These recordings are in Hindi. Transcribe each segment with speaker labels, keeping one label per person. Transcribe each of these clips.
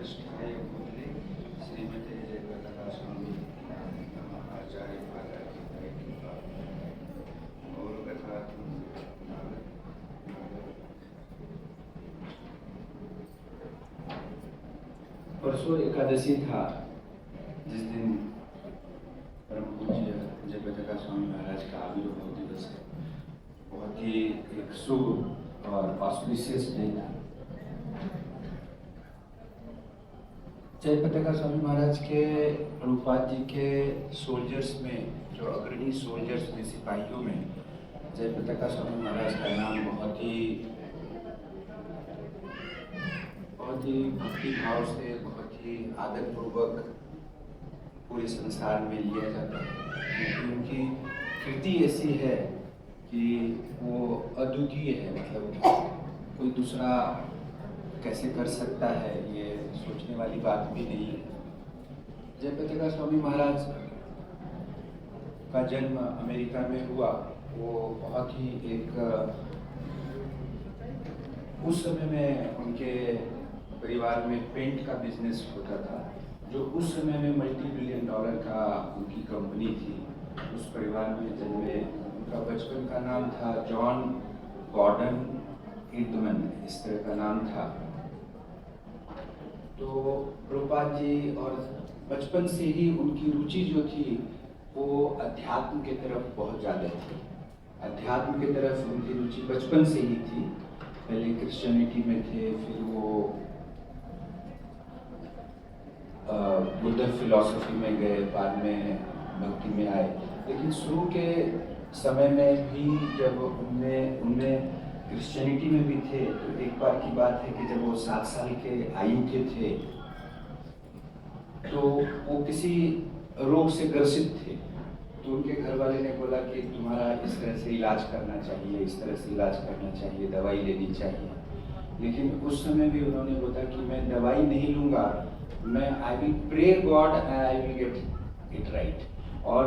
Speaker 1: प्रतिष्ठाय मूले श्रीमते जयप्रकाश स्वामी आचार्य महाराज की और कथा परसों एकादशी था, जिस दिन परम पूज्य जयप्रकाश स्वामी महाराज का आविर्भाव दिवस है। बहुत ही एक शुभ और ऑस्पिशियस डे था। जयप्रकाश स्वामी महाराज के प्रभुपाद जी के सोल्जर्स में, जो अग्रणी सोल्जर्स में, सिपाहियों में जयप्रकाश स्वामी महाराज का नाम बहुत ही भक्ति भाव से, बहुत ही आदरपूर्वक पूरे संसार में लिया जाता है, क्योंकि उनकी कृति ऐसी है कि वो अद्वितीय है। मतलब कोई दूसरा कैसे कर सकता है, ये सोचने वाली बात भी नहीं है। जयप्रकाश स्वामी महाराज का जन्म अमेरिका में हुआ। वो बहुत ही उस समय में उनके परिवार में पेंट का बिजनेस होता था, जो उस समय में $multi-billion का उनकी कंपनी थी। उस परिवार में जन्मे। उनका बचपन का नाम था जॉन गॉर्डन इडमन, इस तरह का नाम था। तो प्रभुपाद जी और बचपन से ही उनकी रुचि जो थी वो अध्यात्म के तरफ बहुत ज़्यादा थी। अध्यात्म के तरफ उनकी रुचि बचपन से ही थी। पहले क्रिश्चियनिटी में थे, फिर वो बुद्ध फिलॉसफी में गए, बाद में भक्ति में आए। लेकिन शुरू के समय में भी जब उनमें क्रिश्चियनिटी में भी थे, तो एक बार की बात है कि जब वो 7 साल के आयु के थे तो वो किसी रोग से ग्रसित थे। तो उनके घर वाले ने बोला कि तुम्हारा इस तरह से इलाज करना चाहिए, इस तरह से इलाज करना चाहिए, दवाई लेनी चाहिए। लेकिन उस समय भी उन्होंने बोला कि मैं दवाई नहीं लूँगा, मैं I will pray God and I will get it right. और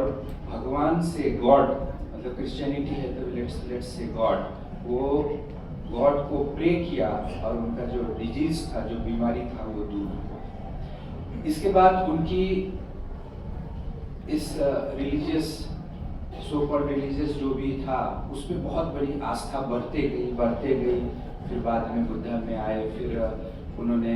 Speaker 1: भगवान से, गॉड मतलब क्रिश्चियनिटी है तो लेट्स से गॉड, वो गॉड को प्रे किया और उनका जो डिजीज था, जो बीमारी था, वो दूर हुआ। इसके बाद उनकी इस रिलीजियस, सो कॉल्ड रिलीजियस जो भी था, उसमें बहुत बड़ी आस्था बढ़ते गई। फिर बाद में बुद्ध में आए। फिर उन्होंने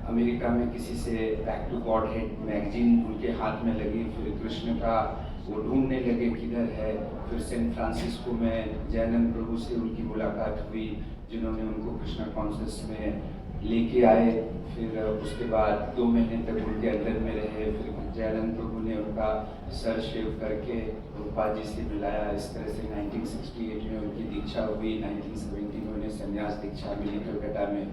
Speaker 1: अमेरिका में किसी से back to Godhead magazine उनके हाथ में लगी। फिर कृष्ण का वो ढूंढने लगे किधर है। फिर सैन फ्रांसिस्को में जयानंद प्रभु से उनकी मुलाकात हुई, जिन्होंने उनको कृष्णा कॉन्शियस में लेके आए। फिर उसके बाद 2 महीने तक उनके अंदर में रहे। फिर जयानंद प्रभु ने उनका सर शेव करके प्रभुपाद जी से मिलाया। इस तरह से 1968 में उनकी दीक्षा हुई। 1970 में उन्हें संन्यास दीक्षा मिली कलकत्ता में।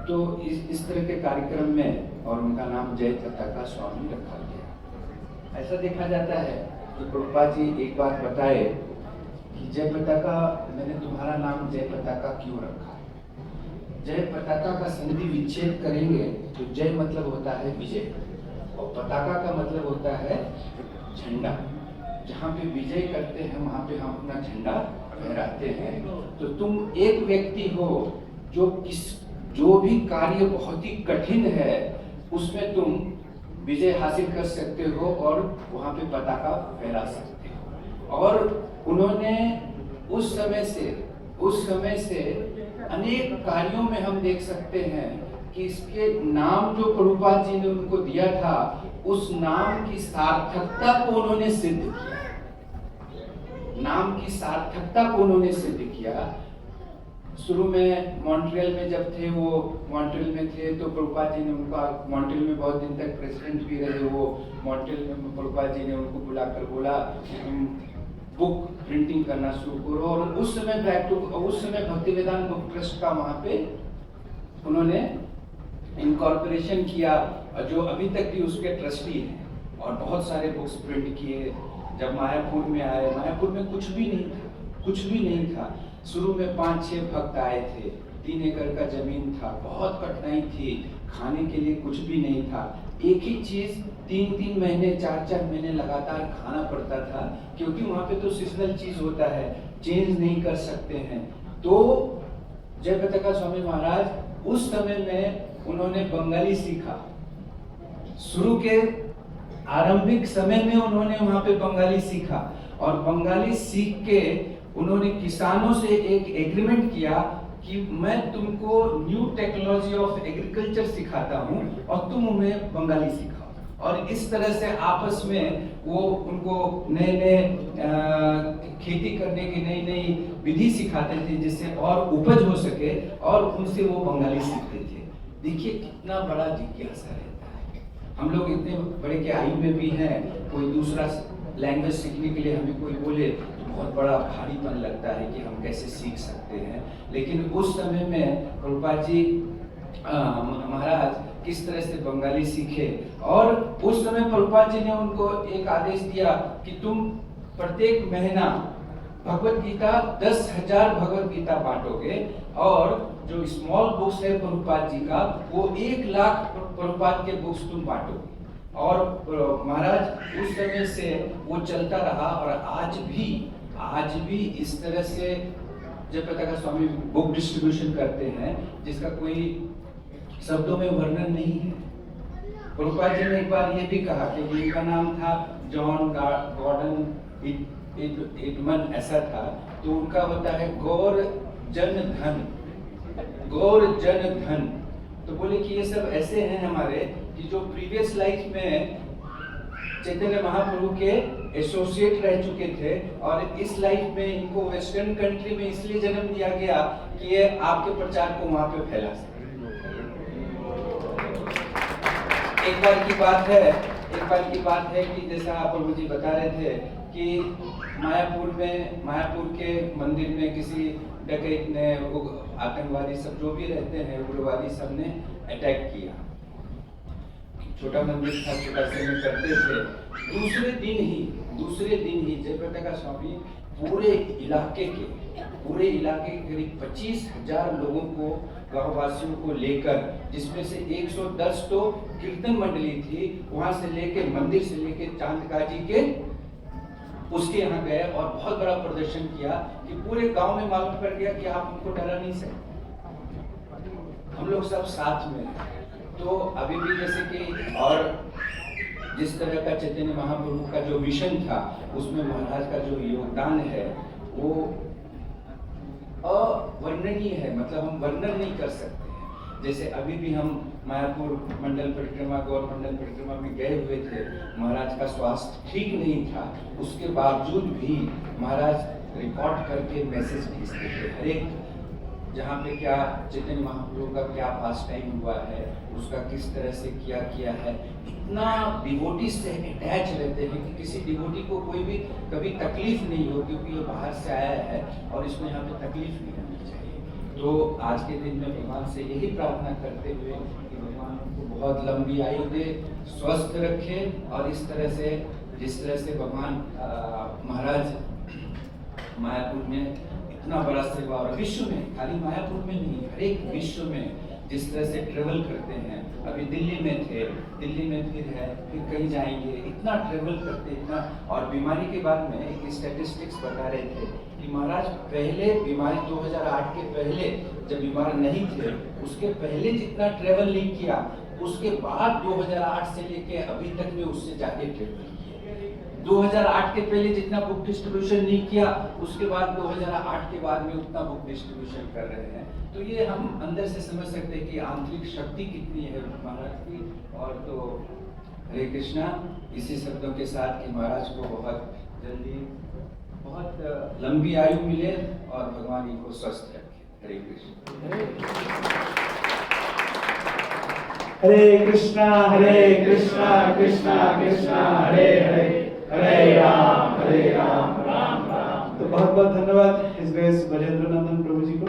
Speaker 1: तो इस तरह के कार्यक्रम में और उनका नाम जयप्रकाश स्वामी रखा गया। ऐसा देखा जाता है कि प्रभुपाद जी एक बात बताए कि जयप्रकाश, मैंने तुम्हारा नाम जयप्रकाश क्यों रखा है। जय पताका का संधि विच्छेद करेंगे तो जय मतलब होता है विजय, और पताका का मतलब होता है झंडा। जहाँ पे विजय करते हैं वहाँ पे हम अपना झंडा फहराते हैं। तो तुम एक व्यक्ति हो जो भी कार्य बहुत ही कठिन है उसमें तुम विजय हासिल कर सकते हो और वहाँ पे पताका फहरा सकते हो। और उन्होंने उस समय से अनेक कार्यों में हम देख सकते हैं कि इसके नाम जो प्रभुपाद जी ने उनको दिया था, उस नाम की सार्थकता को उन्होंने सिद्ध किया। नाम की सार्थकता को उन्होंने सिद्ध किया। शुरू में मॉन्ट्रियल में जब थे, वो मॉन्ट्रियल में थे तो प्रभुपाद जी ने उनका, मॉन्ट्रियल में बहुत दिन तक प्रेसिडेंट भी रहे वो। मॉन्ट्रियल में प्रभुपाद जी ने उनको बुलाकर बोला बुक प्रिंटिंग करना शुरू करो। और उस समय भक्ति वेदांत बुक ट्रस्ट का वहाँ पे उन्होंने इनकॉर्पोरेशन किया, जो अभी तक भी उसके ट्रस्टी हैं। और बहुत सारे बुक्स प्रिंट किए। जब मायापुर में आए, मायापुर में कुछ भी नहीं था। शुरू में 5-6 भक्त आए थे, 3 एकड़ का जमीन था, बहुत कठिनाई थी, खाने के लिए कुछ भी नहीं था। एक ही चीज 3-3 महीने 4-4 महीने लगातार खाना पड़ता था, क्योंकि वहाँ पे तो सीजनल चीज होता है, चेंज नहीं कर सकते हैं। तो जयप्रकाश स्वामी महाराज उस समय में उन्होंने बंगाली सीखा। शुरू के आरंभिक समय में उन्होंने वहां पे बंगाली सीखा और बंगाली सीख के उन्होंने किसानों से एक एग्रीमेंट किया कि मैं तुमको न्यू टेक्नोलॉजी ऑफ एग्रीकल्चर सिखाता हूं और तुम उन्हें बंगाली सिखाओ। और इस तरह से आपस में वो उनको नए नए खेती करने की नई नई विधि सिखाते थे जिससे और उपज हो सके और उनसे वो बंगाली सीखते थे। देखिए कितना बड़ा जिज्ञासा रहता है। हम लोग इतने बड़े के आयु में भी हैं, कोई दूसरा लैंग्वेज सीखने के लिए हमें कोई बोले तो बहुत बड़ा भारीपन लगता है कि हम कैसे सीख सकते हैं। लेकिन उस समय में प्रभुपाद जी महाराज किस तरह से बंगाली सीखे और उस समय प्रभुपाद जी ने उनको एक आदेश दिया कि तुम प्रत्येक महीना भगवत गीता 10,000 भगवत गीता बांटोगे और जो स्मॉल बुक्स है प्रभुपाद जी का वो 1,00,000 प्रभुपाद के बुक्स तुम बांटोगे। और महाराज उस समय से वो चलता रहा और आज भी इस तरह से जयप्रकाश स्वामी बुक डिस्ट्रीब्यूशन करते हैं जिसका कोई शब्दों में वर्णन नहीं है। प्रभुपाद जी ने एक बार ये भी कहा कि इनका नाम था जॉन गॉर्डन इटमन, ऐसा था। तो उनका होता है गौर जन धन। तो बोले कि ये सब ऐसे हैं हमारे कि जो प्रीवियस लाइफ में चैतन्य महाप्रभु के एसोसिएट रह चुके थे और इस लाइफ में इनको वेस्टर्न कंट्री में इसलिए जन्म दिया गया कि ये आपके प्रचार को वहां पे फैला सके। एक बार की बात है कि जैसा प्रभु जी बता रहे थे कि मायापुर के मंदिर में किसी डकैत ने, आतंकवादी सब जो भी रहते हैं उग्रवादी सब ने अटैक किया। छोटा मंदिर था, छोटा से में करते थे। दूसरे दिन ही जयप्रकाश स्वामी पूरे इलाके के करीब 25,000 लोगों को, गांववासियों को लेकर, जिसमें से 110 तो कीर्तन मंडली थी, वहां से लेके मंदिर से लेके चांदकाजी के उसके यहाँ गए और बहुत बड़ा प्रदर्शन किया कि पूरे गांव में मालूम पड़ गया कि आप उनको डरा नहीं सकते, हम लोग सब साथ में हैं। तो अभी भी जैसे कि और जिस तरह का चैतन्य महाप्रभु का जो मिशन था उसमें महाराज का जो योगदान है वो अवर्णनीय है, मतलब हम वर्णन नहीं कर सकते हैं। जैसे अभी भी हम मायापुर मंडल परिक्रमा, गौर मंडल परिक्रमा में गए हुए थे, महाराज का स्वास्थ्य ठीक नहीं था, उसके बावजूद भी महाराज रिकॉर्ड करके मैसेज भेजते थे। हर एक जहाँ पे क्या चैतन्य महाप्रभु का क्या पास टाइम हुआ है, उसका किस तरह से किया है, इतना डिवोटी से अटैच रहते हैं कि किसी डिवोटी को कोई भी कभी तकलीफ नहीं हो, क्योंकि ये बाहर से आया है और इसमें यहाँ पे तकलीफ नहीं होनी चाहिए। तो आज के दिन में भगवान से यही प्रार्थना करते हुए कि भगवान को बहुत लंबी आयु दे, स्वस्थ रखे और इस तरह से जिस तरह से भगवान महाराज मायापुर में इतना बड़ा सेवा और विश्व में, खाली मायापुर में नहीं, हर एक विश्व में जिस तरह से ट्रेवल करते हैं। अभी दिल्ली में थे, दिल्ली में फिर है, फिर कहीं जाएंगे, इतना ट्रेवल करते इतना। और बीमारी के बाद में एक स्टैटिस्टिक्स बता रहे थे कि महाराज पहले बीमारी 2008 के पहले जब बीमार नहीं थे, उसके पहले जितना ट्रेवल नहीं किया, उसके बाद 2008 से लेके अभी तक में उससे ज्यादा ट्रेवल किया। 2008 के पहले जितना बुक डिस्ट्रीब्यूशन नहीं किया, उसके बाद 2008 के बाद में उतना बुक डिस्ट्रीब्यूशन कर रहे हैं। तो ये हम अंदर से समझ सकते हैं कि आंतरिक शक्ति कितनी है महाराज की। और तो हरे कृष्णा, इसी शब्दों के साथ कि महाराज को बहुत जल्दी बहुत लंबी आयु मिले और भगवान इनको स्वस्थ रखे। हरे कृष्ण।
Speaker 2: हरे कृष्णा कृष्णा कृष्णा हरे हरे, हरे राम राम राम। तो बहुत बहुत धन्यवाद इस ग्रेस ब्रजेंद्र नंदन प्रभु जी को।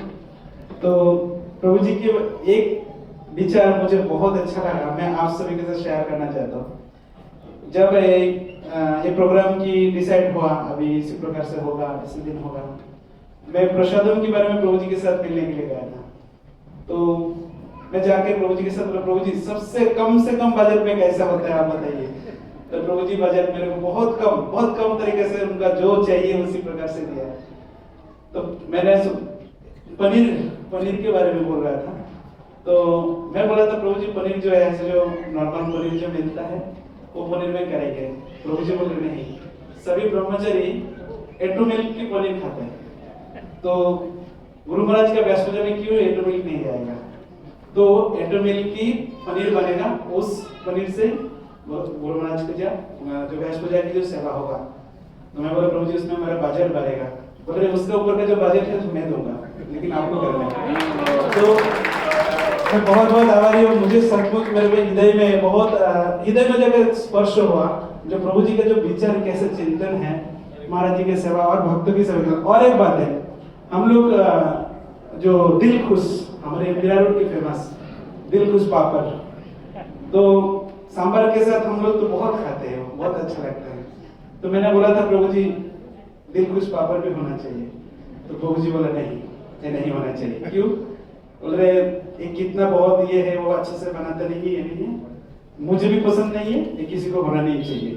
Speaker 2: तो प्रभु जी की एक विचार मुझे बहुत अच्छा लगा, मैं आप सभी के साथ शेयर करना चाहता हूँ। जब ये प्रोग्राम की डिसाइड हुआ, अभी इसी प्रकार से होगा, इसी दिन होगा, मैं प्रसादम के बारे में प्रभु जी के साथ मिलने के लिए गया था। तो मैं जाके प्रभु जी के साथ बोला, प्रभु जी सबसे कम से कम बजट में कैसा होता है आप बताइए। तो प्रभु जी बजट मेरे को बहुत कम तरीके से उनका जो चाहिए उसी प्रकार से दिया। तो मैंने पनीर के बारे में बोल रहा था। तो मैं बोला था प्रभु जी पनीर जो है ऐसे जो नॉर्मल पनीर जो मिलता है वो पनीर में करेंगे। प्रभु जी बोले नहीं, सभी ब्रह्मचारी एटू मिल्क की पनीर खाते हैं, तो गुरु महाराज का व्यास पूजा में क्यों एटू मिल्क नहीं आएगा, तो एटू मिल्क की पनीर बनेगा, उस पनीर से गुरु महाराज का जो व्यास पूजा की जो सेवा होगा। तो मैं बोला प्रभु जी उसमें मेरा बजट बढ़ेगा, बोले उसके ऊपर का जो बजट है मैं दूंगा, लेकिन आपको करना है। तो मैं बहुत बहुत आभारी हूँ। मुझे सचमुच मेरे हृदय में बहुत हृदय में जब स्पर्श हुआ जो प्रभु जी के जो विचार कैसे चिंतन है महाराज जी की सेवा और भक्तों की सेवा। और एक बात है, हम लोग जो दिल खुश, हमारे मीरा रोड की फेमस दिल खुश पापड़, तो सांभर के साथ हम लोग तो बहुत खाते हैं, बहुत अच्छा लगता है। तो मैंने बोला था प्रभु जी दिल खुश पापड़ भी होना चाहिए, तो प्रभु जी बोला नहीं, ये नहीं होना चाहिए। क्यों? बोल रहे ये कितना बहुत ये है, वो अच्छे से बनाता नहीं है, ये नहीं है, मुझे भी पसंद नहीं है, ये किसी को होना नहीं चाहिए।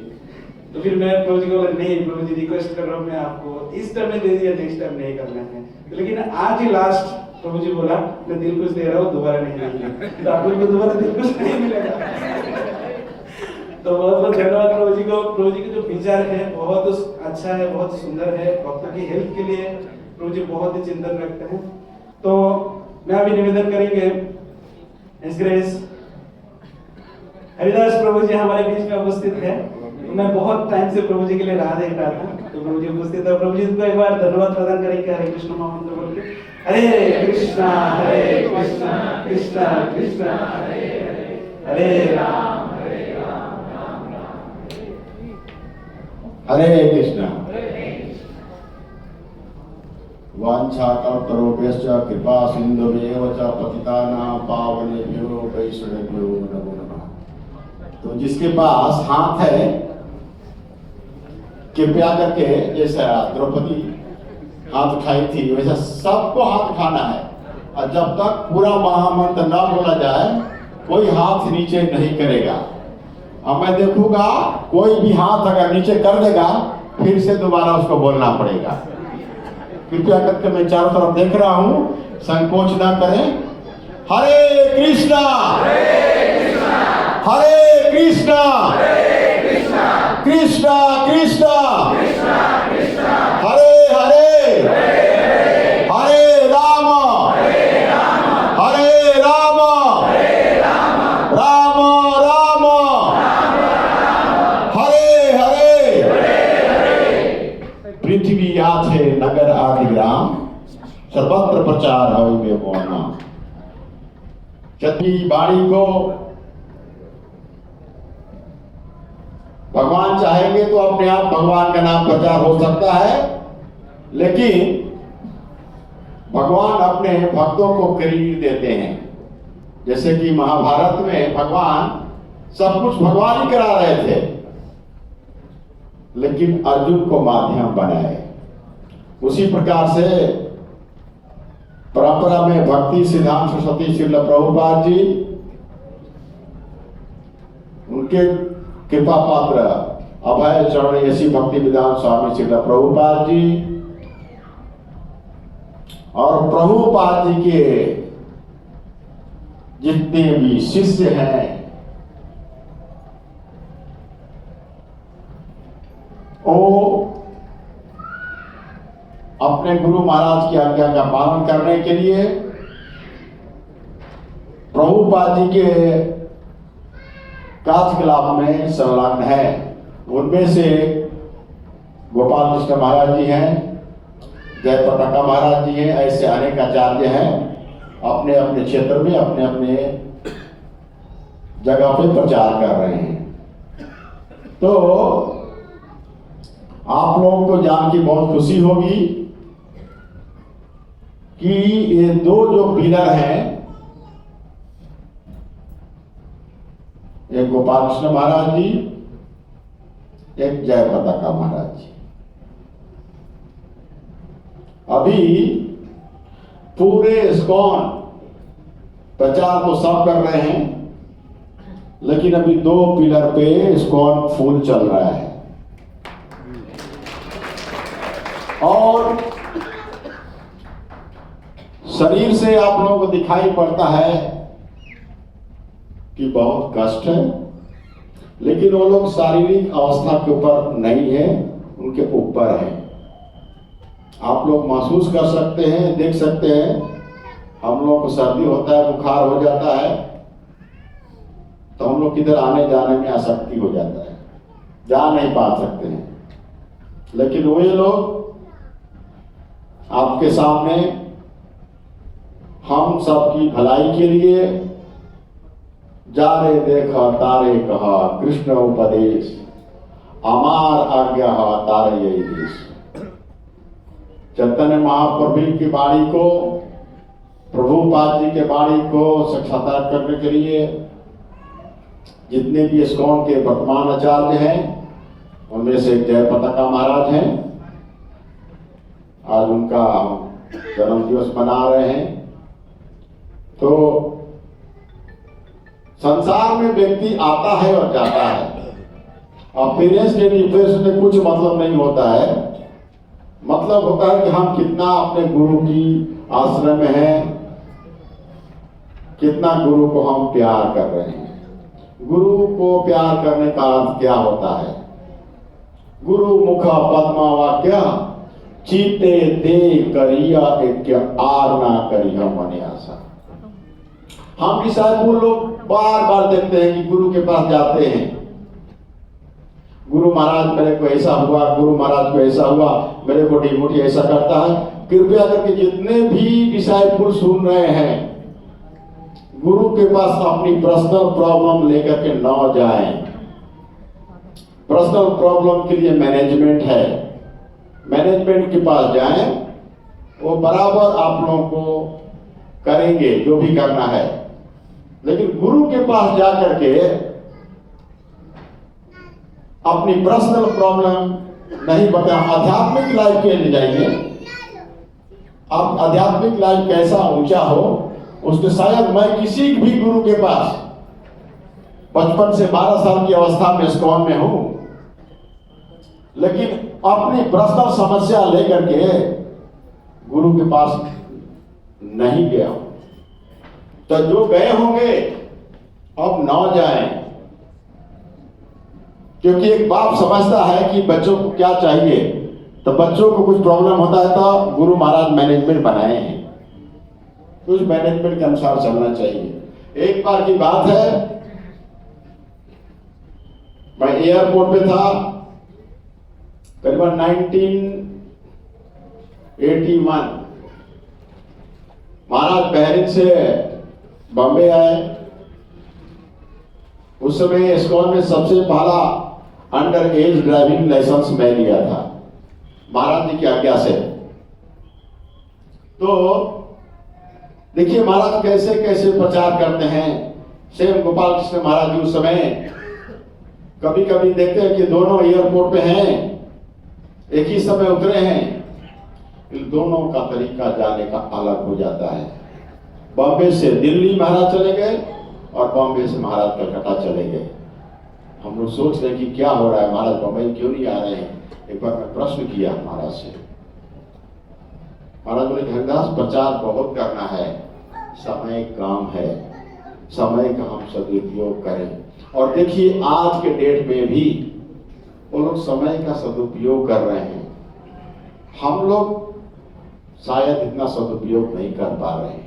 Speaker 2: तो फिर मैं प्रभु जी को बोला नहीं प्रभु जी रिक्वेस्ट कर रहा हूँ, मैं आपको इस टाइम में दे दिया, नेक्स्ट टाइम नहीं करना है। लेकिन आज ही लास्ट प्रभु जी बोला मैं दिल खुश दे रहा हूँ, दोबारा नहीं देंगे, तो आप लोग को दोबारा दिल खुश नहीं मिलेगा। तो बहुत बहुत धन्यवाद प्रभु जी को। प्रभु जी के जो विचार है बहुत अच्छा है, बहुत सुंदर है, भक्तों की हेल्प के लिए प्रभु जी बहुत ही चिंतन रखते हैं। तो मैं अभी निवेदन करेंगे इस ग्रेस हरिदास प्रभु जी हमारे बीच में उपस्थित है। तो मैं बहुत टाइम से प्रभु जी के लिए राह देख रहा था, तो प्रभु जी उपस्थित है। प्रभु जी को एक बार धन्यवाद प्रदान करेंगे हरे कृष्ण महामंत्र बोल के। हरे कृष्णा कृष्णा कृष्णा हरे हरे, हरे राम राम राम
Speaker 3: हरे कृष्णा। वाञ्छाकल्पतरुभ्यश्च कृपा सिन्धुभ्येव च पतितानां पावनेभ्यो वैष्णवेभ्यो नमो नमः। तो जिसके पास हाथ है कृपया करके, जैसा द्रौपदी हाथ उठाई थी वैसा सबको हाथ उठाना है, और जब तक पूरा महामंत्र न बोला जाए कोई हाथ नीचे नहीं करेगा। अब मैं देखूंगा कोई भी हाथ अगर नीचे कर देगा फिर से दोबारा उसको बोलना पड़ेगा। कृपया करके मैं चारों तरफ देख रहा हूं, संकोच ना करें। हरे कृष्णा हरे कृष्णा कृष्णा कृष्णा हरे हरे हरे राम हरे राम राम राम हरे हरे। पृथ्वी आथे नगर आदि ग्राम, सर्वत्र प्रचार हवि बोलना। यदि वाणी को भगवान चाहेंगे तो अपने आप भगवान का नाम प्रचार हो सकता है, लेकिन भगवान अपने भक्तों को क्रेडिट देते हैं। जैसे कि महाभारत में भगवान सब कुछ भगवान ही करा रहे थे, लेकिन अर्जुन को माध्यम बनाए। उसी प्रकार से परंपरा में भक्ति सिद्धांत सरस्वती श्रील प्रभुपाद जी, उनके कृपा पात्र अभय चरण ऐसी भक्ति विधान स्वामी श्रील प्रभुपाद जी, और प्रभुपाद जी के जितने भी शिष्य हैं वो अपने गुरु महाराज की आज्ञा का पालन करने के लिए प्रभुपाद जी के कार्यकलाप में संलग्न है। उनमें से गोपाल कृष्ण महाराज जी हैं, जय पताका महाराज जी हैं, ऐसे अनेक आचार्य हैं, अपने अपने क्षेत्र में अपने अपने जगह पे प्रचार कर रहे हैं। तो आप लोगों को जान की बहुत खुशी होगी कि ये दो जो पिलर हैं, एक गोपाल कृष्ण महाराज जी, एक जय पताका महाराज जी, अभी पूरे इस्कॉन प्रचार तो सब कर रहे हैं, लेकिन अभी दो पिलर पे इस्कॉन फुल चल रहा है। और शरीर से आप लोगों को दिखाई पड़ता है कि बहुत कष्ट है, लेकिन वो लोग शारीरिक अवस्था के ऊपर नहीं है, उनके ऊपर है। आप लोग महसूस कर सकते हैं, देख सकते हैं, हम लोग को सर्दी होता है, बुखार हो जाता है, तो हम लोग किधर आने जाने में आसक्ति हो जाता है, जा नहीं पा सकते हैं। लेकिन वे लोग आपके सामने हम सबकी भलाई के लिए जा रे देखा तारे कहा कृष्ण उपदेश, अमार आज्ञा तारे यही देश। चैतन्य महाप्रभु की वाणी को, प्रभुपाद जी के वाणी को साक्षात्कार करने के लिए जितने भी इस्कॉन के वर्तमान आचार्य हैं, उनमें से जय पताका महाराज हैं। आज उनका जन्म दिवस मना रहे हैं। तो संसार में व्यक्ति आता है और जाता है, अपीयरेंस के डिफरेंस में कुछ मतलब नहीं होता है। मतलब होता है कि हम कितना अपने गुरु की आश्रय में हैं, कितना गुरु को हम प्यार कर रहे हैं। गुरु को प्यार करने का अर्थ क्या होता है? गुरु मुख पद्मा वाक्य चीते दे करिया एक आर ना करिया मने आशा। हम डिसाइपल लोग बार बार देखते हैं कि गुरु के पास जाते हैं, गुरु महाराज मेरे को ऐसा हुआ, गुरु महाराज को ऐसा हुआ, मेरे को डिवोटी ऐसा करता है। कृपया करके जितने भी डिसाइपल सुन रहे हैं, गुरु के पास अपनी पर्सनल प्रॉब्लम लेकर के न जाएं। पर्सनल प्रॉब्लम के लिए मैनेजमेंट है, मैनेजमेंट के पास जाएं, वो बराबर आप लोगों को करेंगे जो भी करना है। लेकिन गुरु के पास जाकर के अपनी पर्सनल प्रॉब्लम नहीं बता। आध्यात्मिक लाइफ के लिए जाइए। अब आध्यात्मिक लाइफ कैसा ऊंचा हो, उसके शायद मैं किसी भी गुरु के पास बचपन से 12 साल की अवस्था में इस्कॉन में हूं, लेकिन अपनी पर्सनल समस्या लेकर के गुरु के पास नहीं गया हूं। तो जो गए होंगे अब न जाएं, क्योंकि एक बाप समझता है कि बच्चों को क्या चाहिए। तो बच्चों को कुछ प्रॉब्लम होता है तो गुरु महाराज मैनेजमेंट बनाए हैं, कुछ मैनेजमेंट के अनुसार चलना चाहिए। एक बार की बात है, मैं एयरपोर्ट पे था, करीबन 1981। महाराज बहरीन से बॉम्बे आए। उस समय इस्कॉन में सबसे पहला अंडर एज ड्राइविंग लाइसेंस मैं लिया था, महाराज जी की आज्ञा से। तो देखिए महाराज कैसे कैसे प्रचार करते हैं। सेम गोपाल कृष्ण महाराज जी उस समय कभी कभी देखते हैं कि दोनों एयरपोर्ट पे हैं, एक ही समय उतरे हैं, इन दोनों का तरीका जाने का अलग हो जाता है। बॉम्बे से दिल्ली महाराज चले गए और बॉम्बे से महाराज कलकत्ता चले गए। हम लोग सोच रहे हैं कि क्या हो रहा है, महाराज बम्बई क्यों नहीं आ रहे हैं। एक बार मैं प्रश्न किया महाराज से, महाराज बोले हरिदास प्रचार बहुत करना है, समय कम है, समय का हम सदुपयोग करें। और देखिए आज के डेट में भी वो लोग समय का सदुपयोग कर रहे हैं, हम लोग शायद इतना सदुपयोग नहीं कर पा रहे हैं।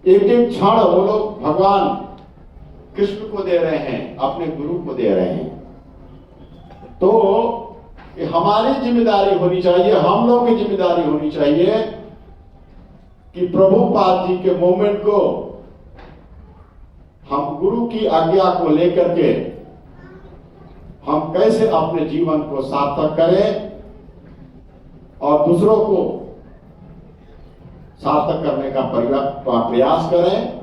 Speaker 3: एक एक क्षण वो लोग भगवान कृष्ण को दे रहे हैं, अपने गुरु को दे रहे हैं। तो ये हमारी जिम्मेदारी होनी चाहिए, हम लोग की जिम्मेदारी होनी चाहिए कि प्रभुपाद जी के मूवमेंट को हम गुरु की आज्ञा को लेकर के हम कैसे अपने जीवन को सार्थक करें और दूसरों को सार्थक करने का प्रयास करें।